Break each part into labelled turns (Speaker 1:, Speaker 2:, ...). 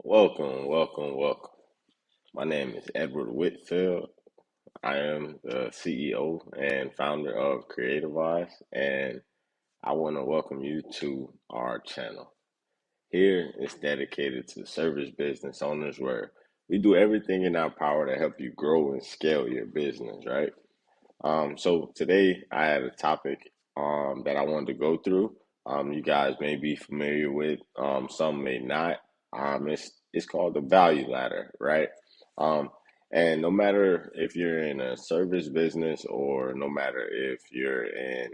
Speaker 1: Welcome. My name is Edward Whitfield. I am the CEO and founder of Kreativize, and I want to welcome you to our channel. Here is dedicated to service business owners where we do everything in our power to help you grow and scale your business, right? So today I had a topic that I wanted to go through. You guys may be familiar with, some may not. It's called the value ladder, right? Um, and no matter if you're in a service business or no matter if you're in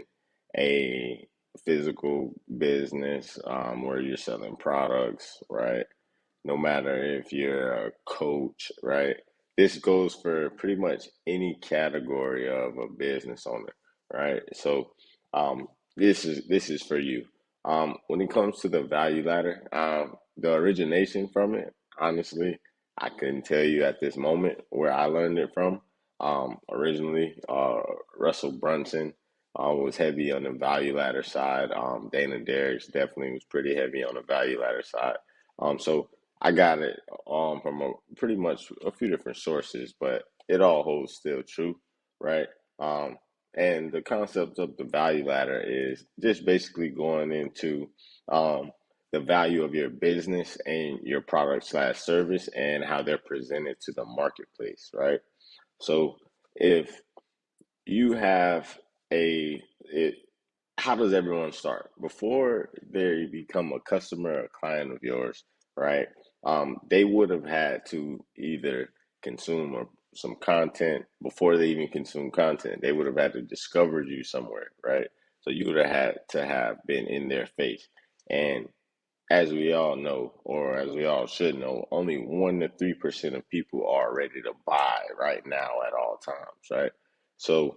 Speaker 1: a physical business where you're selling products, right? No matter if you're a coach, right? This goes for pretty much any category of a business owner, right? So, um, this is for you. When it comes to the value ladder, the origination from it, honestly, I couldn't tell you at this moment where I learned it from. Originally, Russell Brunson was heavy on the value ladder side. Dana Derricks definitely was pretty heavy on the value ladder side. So I got it from pretty much a few different sources, but it all holds still true, right? Um, and the concept of the value ladder is just basically going into the value of your business and your product slash service and how they're presented to the marketplace, right? So if you have it, how does everyone start before they become a customer or a client of yours, right? They would have had to either consume some content before they even consume content. They would have had to discover you somewhere, right? So you would have had to have been in their face. And as we all know, or as we all should know, only 1 to 3% of people are ready to buy right now at all times, right? So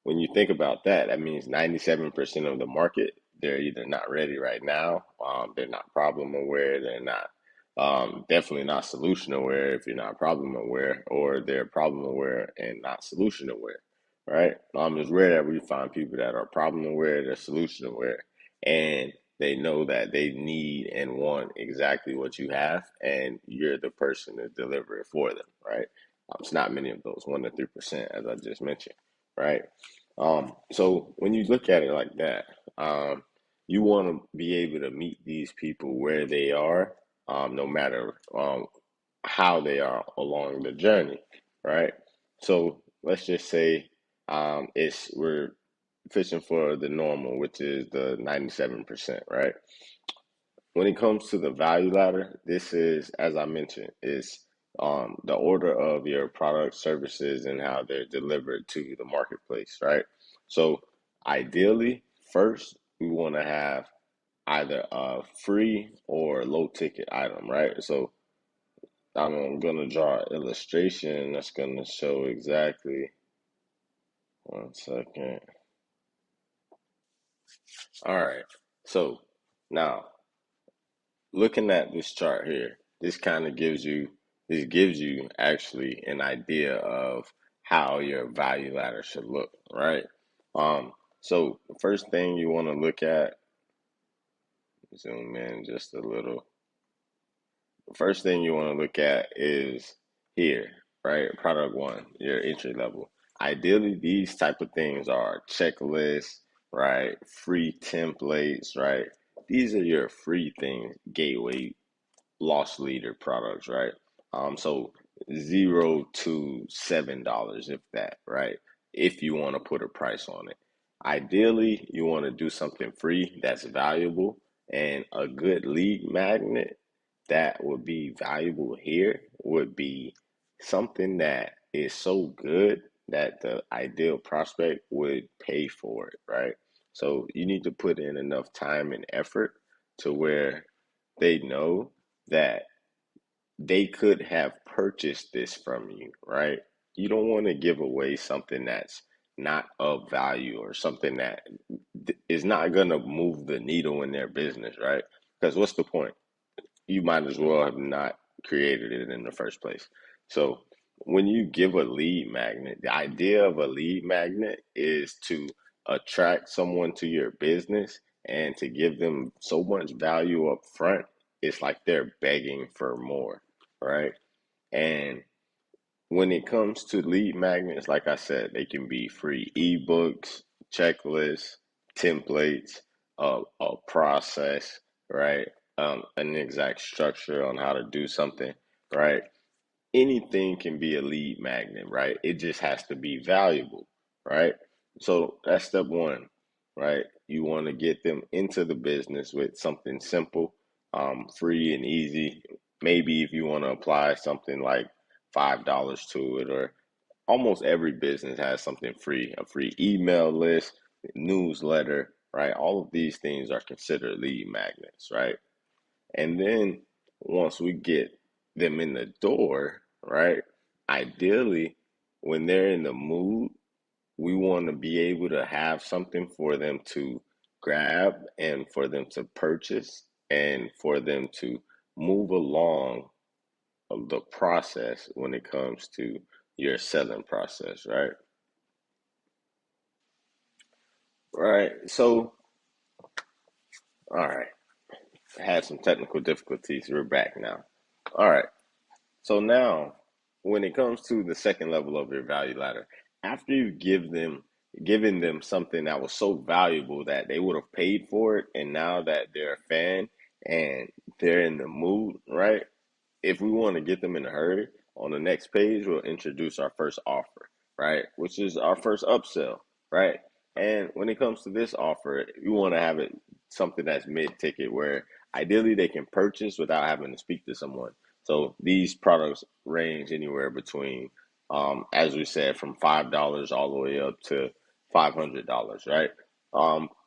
Speaker 1: when you think about that, that means 97% of the market, they're either not ready right now, they're not problem aware, they're not definitely not solution aware if you're not problem aware, or they're problem aware and not solution aware, right? It's rare that we find people that are problem aware, they're solution aware, and they know that they need and want exactly what you have, and you're the person to deliver it for them, right? It's not many of those, 1 to 3%, as I just mentioned, right? So when you look at it like that, you want to be able to meet these people where they are, no matter how they are along the journey, right? So let's just say it's we're fishing for the normal, which is the 97%, right? When it comes to the value ladder, this is, as I mentioned, is the order of your product, services, and how they're delivered to the marketplace, right? So ideally, first, we want to have either a free or low ticket item, right? So I'm going to draw an illustration that's going to show exactly. One second. All right. So now looking at this chart here, this gives you actually an idea of how your value ladder should look, right? Um, so the first thing you want to look at, zoom in just a little. The first thing you want to look at is here, right? Product one, your entry level. Ideally, these type of things are checklists, right? Free templates, right? These are your free things, gateway loss leader products, right? So $0 to $7, if that, right? If you want to put a price on it. Ideally, you want to do something free that's valuable, and a good lead magnet that would be valuable here would be something that is so good that the ideal prospect would pay for it, right? So you need to put in enough time and effort to where they know that they could have purchased this from you, right? You don't want to give away something that's not of value or something that is not going to move the needle in their business, right? Because what's the point? You might as well have not created it in the first place. So when you give a lead magnet, the idea of a lead magnet is to attract someone to your business and to give them so much value up front it's like they're begging for more, right? And when it comes to lead magnets, like I said, they can be free ebooks, checklists, templates, a process, right? An exact structure on how to do something, right? Anything can be a lead magnet, right? It just has to be valuable, right? So that's step one, right? You want to get them into the business with something simple, free and easy. Maybe if you want to apply something like $5 to it, or almost every business has something free, a free email list, newsletter, right? All of these things are considered lead magnets, right? And then once we get them in the door, right? Ideally, when they're in the mood, we want to be able to have something for them to grab and for them to purchase and for them to move along of the process when it comes to your selling process, right? Right. So, all right. I had some technical difficulties. We're back now. All right. So now, when it comes to the second level of your value ladder, after you given them something that was so valuable that they would have paid for it, and now that they're a fan and they're in the mood, right? If we want to get them in a hurry, on the next page, we'll introduce our first offer, right? Which is our first upsell, right? And when it comes to this offer, you want to have it something that's mid ticket where ideally they can purchase without having to speak to someone. So these products range anywhere between, as we said, from $5 all the way up to $500, right?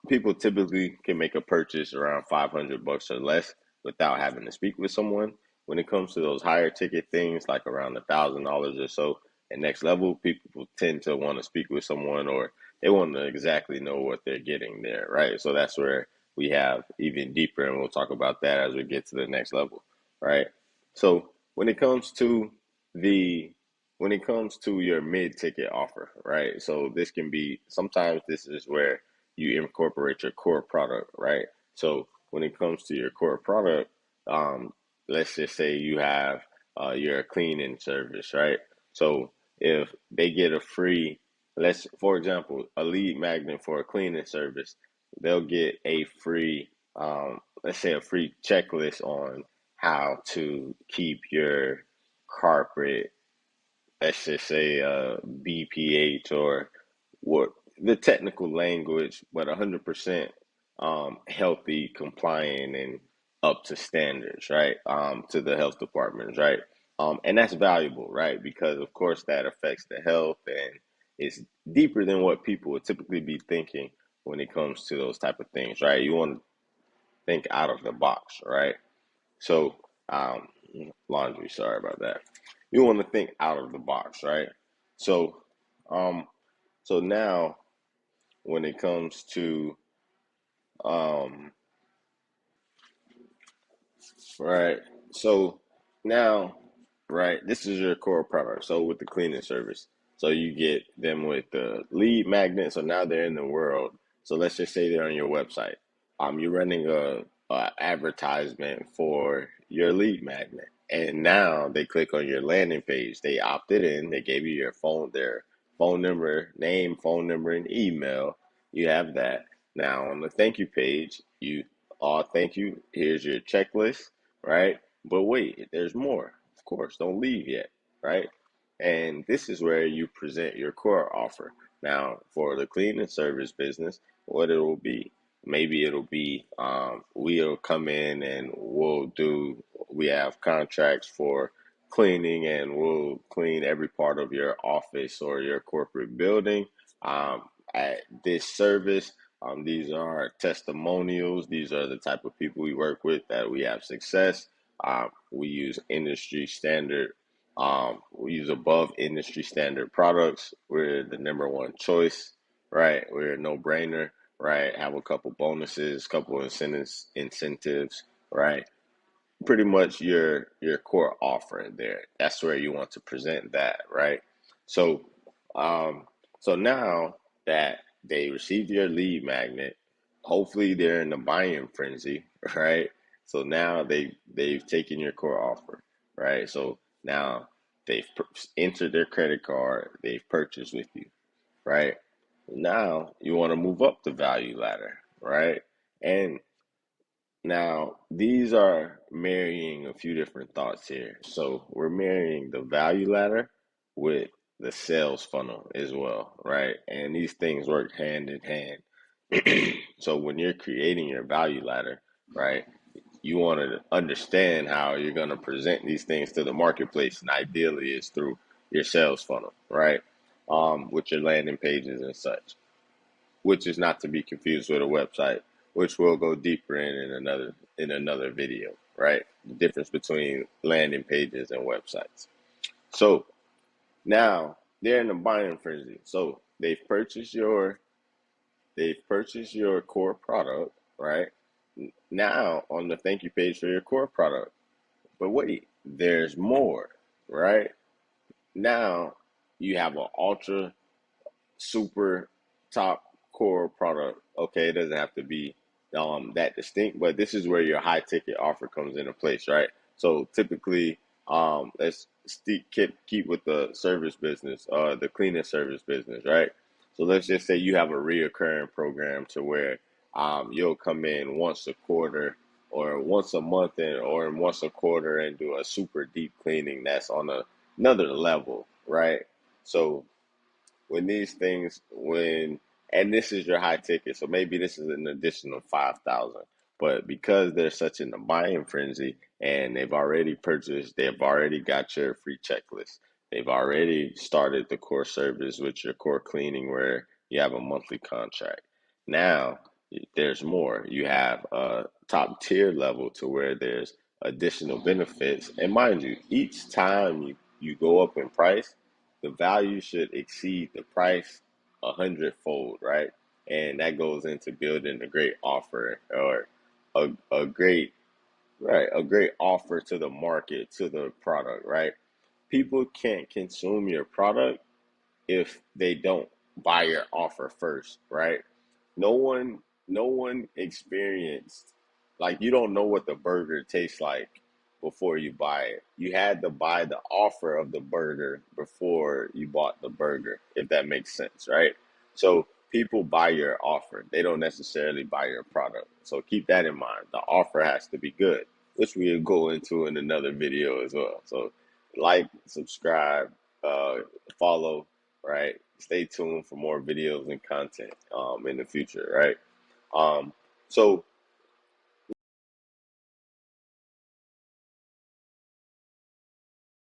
Speaker 1: People typically can make a purchase around 500 bucks or less without having to speak with someone. When it comes to those higher ticket things, like around $1,000 or so, and next level, people tend to want to speak with someone, or they want to exactly know what they're getting there, right? So that's where we have even deeper, and we'll talk about that as we get to the next level, right? So the when it comes to your mid ticket offer, right? So this can be sometimes this is where you incorporate your core product, right? So when it comes to your core product, um, let's just say you have your cleaning service, right? So if they get a free, let's for example, a lead magnet for a cleaning service, they'll get a free, let's say a free checklist on how to keep your carpet, let's just say BPH or what the technical language, but 100% healthy, compliant, and up to standards, right? To the health departments, right? And that's valuable, right? Because of course that affects the health, and it's deeper than what people would typically be thinking when it comes to those type of things, right? You want to think out of the box, right? So, um, laundry, sorry about that. You want to think out of the box, right? So, um, so now when it comes to, um, right, so now, right, this is your core product. So with the cleaning service, so you get them with the lead magnet. So now they're in the world. So let's just say they're on your website. You're running a advertisement for your lead magnet, and now they click on your landing page. They opted in. They gave you their phone number, name, phone number, and email. You have that. Now on the thank you page, thank you. Here's your checklist, right? But wait, there's more. Of course, don't leave yet, right? And this is where you present your core offer. Now, for the cleaning service business, what it will be, maybe it'll be we'll come in and we have contracts for cleaning, and we'll clean every part of your office or your corporate building um, at this service. These are testimonials. These are the type of people we work with that we have success. We use industry standard. We use above industry standard products. We're the number one choice, right? We're a no-brainer, right? Have a couple bonuses, couple incentives, right? Pretty much your core offer there. That's where you want to present that, right? So, um, so now that they received your lead magnet, hopefully they're in the buying frenzy, right? So now they've taken your core offer, right? So now they've entered their credit card, they've purchased with you, right? Now you want to move up the value ladder, right? And now these are marrying a few different thoughts here. So we're marrying the value ladder with the sales funnel as well, right? And these things work hand in hand. So when you're creating your value ladder, right, you want to understand how you're going to present these things to the marketplace, and ideally is through your sales funnel, right? With your landing pages and such, which is not to be confused with a website, which we'll go deeper in another video, right? The difference between landing pages and websites. So now they're in a buying frenzy. So they've purchased your core product, right? Now on the thank you page for your core product. But wait, there's more, right? Now you have an ultra super top core product. Okay, it doesn't have to be that distinct, but this is where your high ticket offer comes into place, right? So typically, let's keep with the service business, the cleaning service business, right? So let's just say you have a reoccurring program to where you'll come in once a quarter or once a month or once a quarter and do a super deep cleaning that's on another level, right? So and this is your high ticket, so maybe this is an additional 5,000, but because they're such in a buying frenzy and they've already got your free checklist, they've already started the core service with your core cleaning where you have a monthly contract. Now there's more. You have a top tier level to where there's additional benefits, and mind you, each time you go up in price, the value should exceed the price 100-fold, right? And that goes into building a great offer or a great a great offer to the market, to the product, right? People can't consume your product if they don't buy your offer first, right? No one, no one experienced, like, you don't know what the burger tastes like before you buy it. You had to buy the offer of the burger before you bought the burger, if that makes sense, right? So people buy your offer. They don't necessarily buy your product. So keep that in mind. The offer has to be good, which we'll go into in another video as well. So like, subscribe, follow, right? Stay tuned for more videos and content in the future, right? Um, so